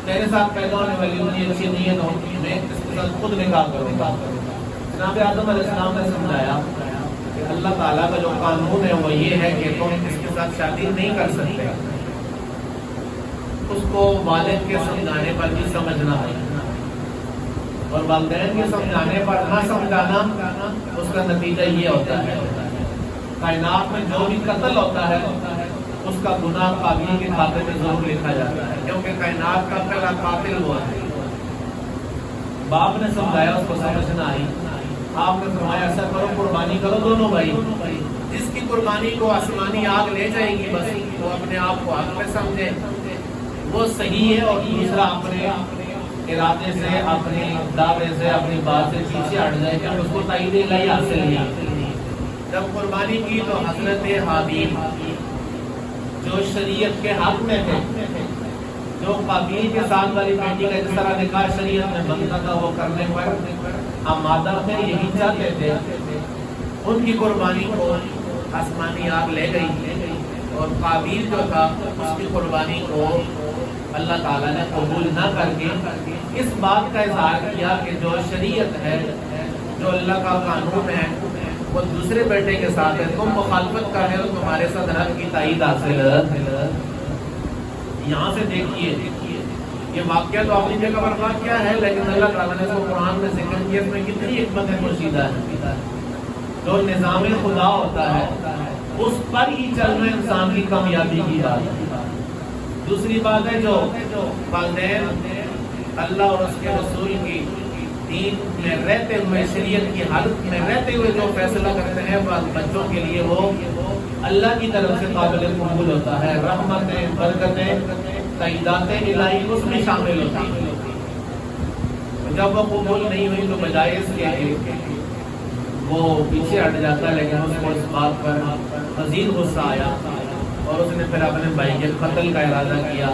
میرے ساتھ پیدا ہونے والی اتنی اچھی نیت ہو میں اس کے ساتھ خود نکاح کروں گا. جناب آدم علیہ السلام نے سمجھایا کہ اللہ تعالیٰ کا جو قانون ہے وہ یہ ہے کہ تم اس کے ساتھ شادی نہیں کر سکتے. اس کو والد کے سمجھانے پر بھی سمجھنا ہے اور والدین کے سمجھانے پر نہ سمجھانا اس کا نتیجہ یہ ہوتا ہے کائنات میں جو بھی قتل ہوتا ہے اس کا گناہ قابل کے کھاتے میں ضرور لکھا جاتا ہے کیونکہ کائنات کا پہلا قاتل ہوا ہے. باپ نے سمجھایا اس کو سمجھ نہ آئی. آپ نے فرمایا ایسا کرو قربانی کرو دونوں بھائی. جس کی قربانی کو آسمانی آگ لے جائے گی بس وہ اپنے آپ کو آگ میں سمجھے وہ صحیح ہے اور دوسرا اپنے ارادے سے اپنی دعوے سے اپنی بات سے پیچھے ہٹ جائے کہ اس کو تائید الہی حاصل نہیں. جب قربانی کی تو حضرت حابیل جو شریعت کے حق میں تھے جو قابیل کے ساتھ والی بیٹی کا جس طرح نکاح شریعت میں بنتا تھا وہ کرنے پر آمادہ میں یہی چاہتے تھے ان کی قربانی کو آسمانی آگ لے گئی اور قابیل جو تھا اس کی قربانی کو اللہ تعالیٰ نے قبول نہ کر کے اس بات کا اظہار کیا کہ جو شریعت ہے جو اللہ کا قانون ہے وہ دوسرے بیٹے کے ساتھ ہے تم مخالفت کر رہے ہو تمہارے ساتھ رب کی تائید حاصل. یہاں سے دیکھیے یہ واقعہ تو اپنی جگہ پر واقعہ ہے لیکن اللہ تعالیٰ نے اس کو قرآن میں ذکر کیا اس میں کتنی حکمت پوشیدہ ہے. جو نظام خدا ہوتا ہے اس پر ہی چلنا انسان کی کامیابی کی بات ہے. دوسری بات ہے جو والدین اللہ اور اس کے رسول کی دین میں رہتے ہوئے شریعت کی حالت میں رہتے ہوئے جو فیصلہ کرتے ہیں بچوں کے لیے وہ اللہ کی طرف سے قابل قبول ہوتا ہے. رحمتیں برکتیں تائیدات الہی اس میں شامل ہوتی ہیں. جب وہ قبول نہیں ہوئی تو بجائے اس کے وہ پیچھے ہٹ جاتا ہے لیکن اس کو اس بات پر مزید غصہ آیا اور اس نے پھر اپنے بھائی کے قتل کا ارادہ کیا.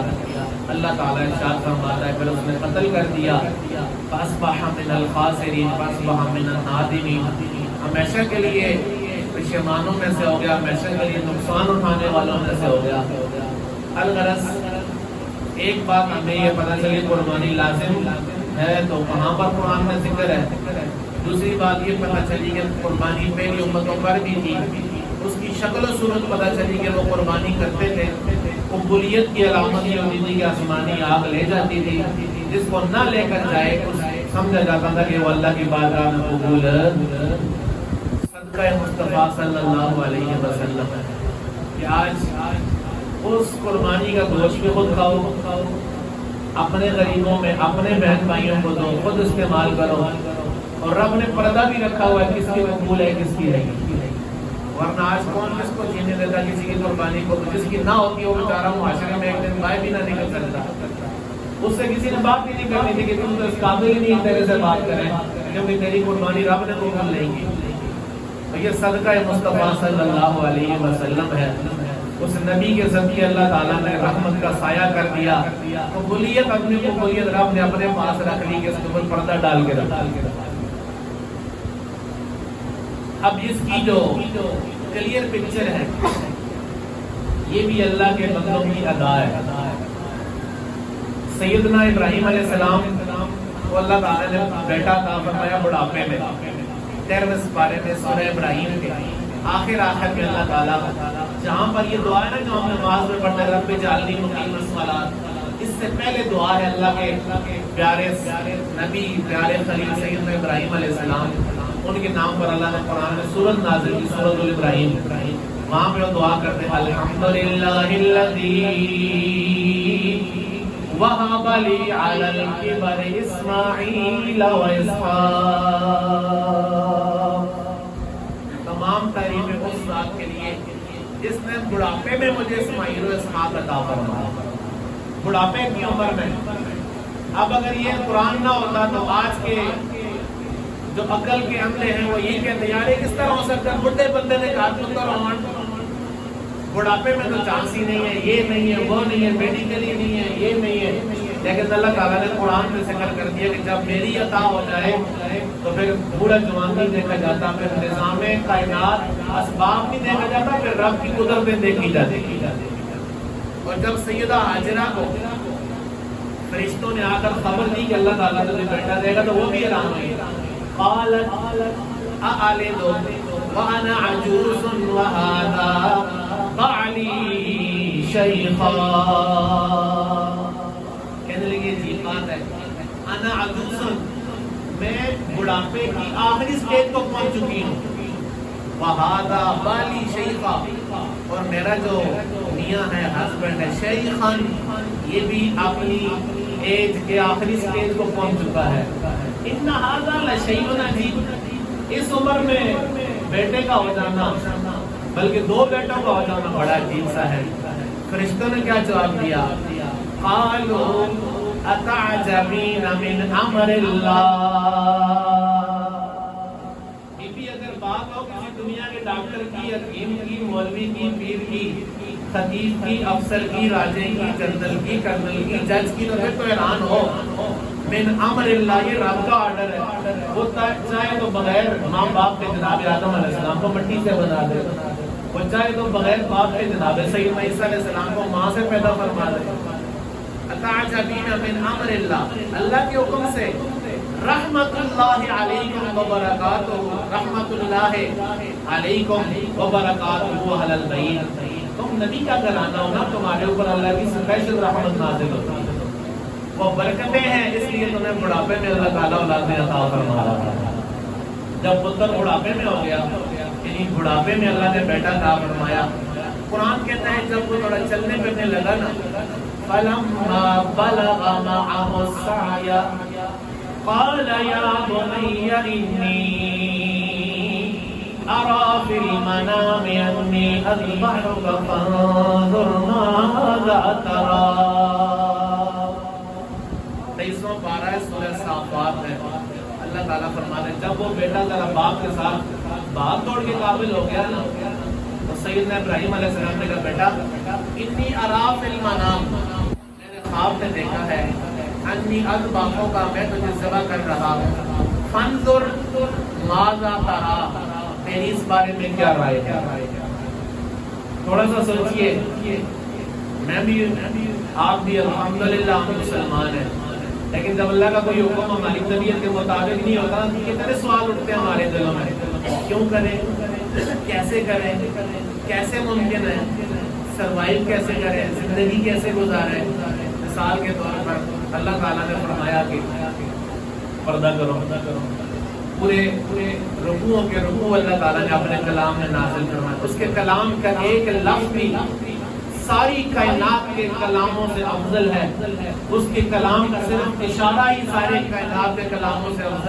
اللہ تعالیٰ ارشاد فرماتا ہے پھر اس نے قتل کر دیا. فاصبح من الخاسرین فاصبح من النادمین. ہمیشہ کے لیے پشیمانوں میں سے ہو گیا ہمیشہ کے لیے نقصان اٹھانے والوں میں سے ہو گیا. الغرض ایک بات ہمیں یہ پتہ چلی قربانی لازم ہے تو کہاں پر قرآن میں ذکر ہے. دوسری بات یہ پتہ چلی کہ قربانی پہلی امتوں پر بھی تھی. اس کی شکل و صورت پتہ چلی کہ وہ قربانی کرتے تھے. قبولیت کی علامت یہ ہوتی تھی کہ آسمانی آگ لے جاتی تھی. جس کو نہ لے کر جائے اس سمجھا جاتا تھا کہ وہ اللہ کی بارگاہ میں قبول صدقہ مصطفیٰ صلی اللہ علیہ وسلم ہے. کہ آج اس قربانی کا گوشت بھی خود کھاؤ اپنے غریبوں میں اپنے بہن بھائیوں کو دو خود استعمال کرو اور رب نے پردہ بھی رکھا ہوا ہے کس کی قبول ہے کس کی نہیں. ورنہ آج کون کس کو جینے دیتا کسی کی قربانی کو جس کی نہ ہوتی وہ بیچارہ معاشرے میں ایک دن باہر بھی نہ نکل سکتا. اس سے کسی نے بات بھی نہیں کرنی تھی کہ تم تو اس قابل ہی نہیں تیرے سے بات کریں کیونکہ تیری قربانی رب نے قبول نہیں کی. تو یہ صدقہ مصطفیٰ صلی اللہ علیہ وسلم ہے. اس نبی کے ذریعے اللہ تعالیٰ نے رحمت کا سایہ کر دیا. قبولیت اپنی قبولیت رب نے اپنے پاس رکھ لی کہ اس کے اوپر پردہ ڈال کے رکھا. اب اس کی جو کلیئر پکچر ہے یہ بھی اللہ کے بندوں کی ادا ہے. سیدنا ابراہیم علیہ السلام کو اللہ تعالیٰ نے بیٹا تھا فرمایا بڑھاپے میں 13ویں سپارے میں سورہ ابراہیم کے آخر میں اللہ تعالیٰ جہاں پر یہ دعا ہے نا جو ہم نماز میں پڑھتے ہیں رب اجعلنی مقیم الصلاۃ اس سے پہلے دعا ہے اللہ کے پیارے نبی پیارے خلیل سیدنا ابراہیم علیہ السلام ان کے نام پر اللہ نے قرآن میں سورۃ نازل کی سورۃ الابراہیم. وہاں پہ وہ دعا کرتے ہیں الحمدللہ الذی وہب لی علی الکبر اسماعیل و اسحاق. تمام تعریفیں اس ذات کے لیے جس نے بڑھاپے میں مجھے اسماعیل و اسحاق عطا فرمایا. بڑھاپے کی عمر میں. اب اگر یہ قرآن نہ ہوتا تو آج کے جو عقل کے عملے ہیں وہ یہ کہتے ہیں یار کس طرح ہو سکتا ہے بڑھے بندے نے کہا تو بڑھاپے میں تو چانس ہی نہیں ہے یہ نہیں ہے وہ نہیں ہے میڈیکلی نہیں ہے یہ نہیں ہے. لیکن اللہ تعالیٰ نے قرآن میں ذکر کر دیا کہ جب میری عطا ہو جائے تو پھر بوڑھا جوان نہیں دیکھا جاتا پھر نظام کائنات اسباب نہیں دیکھا جاتا پھر رب کی قدرتیں دیکھی جاتی. اور جب سیدہ حاجرہ کو فرشتوں نے آ کر خبر دی کہ اللہ تعالیٰ تجھے بیٹا دے گا، تو وہ بھی حیران ہوئی. قالت أألد وأنا عجوز وهذا بعلي شيخا. کہنے لگے جی بات ہے، انا عجوز، میں بڑھاپے کی آخری سٹیج کو پہنچ چکی ہوں. وہذا بالی شیخا، اور میرا جو میاں ہے، ہسبینڈ ہے، شیخن، یہ بھی اپنی ایج کے آخری سٹیج کو پہنچ چکا ہے. ان ھذا لشیء عجیب، اس عمر میں بیٹے کا ہو جانا، بلکہ 2 بیٹوں کا ہو جانا بڑا عجیب سا ہے. فرشتوں نے کیا جواب دیا؟ قالوا اتعجبین من امر اللہ. اگر بات ہو کسی دنیا کے ڈاکٹر کی، حکیم کی، مولوی کی، پیر کی، خطیب کی، افسر کی، راجے کی، جنرل کی، کرنل کی، جج کی، تو پھر تو حیران ہو. من امر اللہ، یہ رب کا آرڈر ہے. وہ چاہے تو بغیر ماں باپ کے جناب آدم علیہ السلام کو مٹی سے بنا دے، وہ چاہے تو بغیر باپ کے جناب سیدنا عیسیٰ علیہ السلام کو ماں سے پیدا فرما دے. اتعجبین من امر اللہ، اللہ کے حکم سے. رحمت اللہ علیکم وبرکاتہ، رحمت اللہ علیکم وبرکاتہ اہل البیت. تم نبی کا گھرانہ ہو نا، تمہارے اوپر اللہ کی اسپیشل رحمت نازل ہوتی ہے، وہ برکتیں ہیں، اس لیے تمہیں بڑھاپے میں اللہ تعالیٰ اولاد عطا فرما رہا ہے. جب پتر بڑھاپے میں ہو گیا، یعنی بڑھاپے میں اللہ نے بیٹا عطا فرمایا. قرآن کہتا ہے جب وہ تھوڑا چلنے پھرنے لگا نا، فلما بلغ معه السعي قال يا بني إني أرى في المنام أني أذبحك فانظر ماذا ترى. 23واں پارہ ہے سورہ صافات ہے. اللہ تعالیٰ فرماتے ہیں جب وہ بیٹا ذرا باپ کے ساتھ بھاگ دوڑ کے قابل ہو گیا نا، تو سیدنا ابراہیم علیہ السلام نے کہا بیٹا انی ارا فی المنام، میں نے خواب میں دیکھا ہے، انی اذبحک کا، میں تجھے ذبح کر رہا ہوں. فانظر ماذا ترى، میری اس بارے میں کیا رائے ہے. تھوڑا سا سوچئے، میں بھی آپ بھی الحمدللہ ہم مسلمان ہیں، لیکن جب اللہ کا کوئی حکم ہماری طبیعت کے مطابق نہیں ہوتا، کتنے سوال اٹھتے ہیں ہمارے دلوں میں. کیوں کریں، کیسے کریں، کیسے ممکن ہے، سروائیو کیسے کریں، زندگی کیسے گزاریں. مثال کے طور پر اللہ تعالیٰ نے فرمایا کہ پردہ کرو. پورے رکوعوں کے رکوع اللہ تعالیٰ نے اپنے کلام میں نازل فرمایا. اس کے کلام کا ایک لفظ بھی ساری کائنات کے کلاموں سے افضل ہے. اس کے کلام کا صرف اشارہ ہی سارے کائنات کے کلاموں سے افضل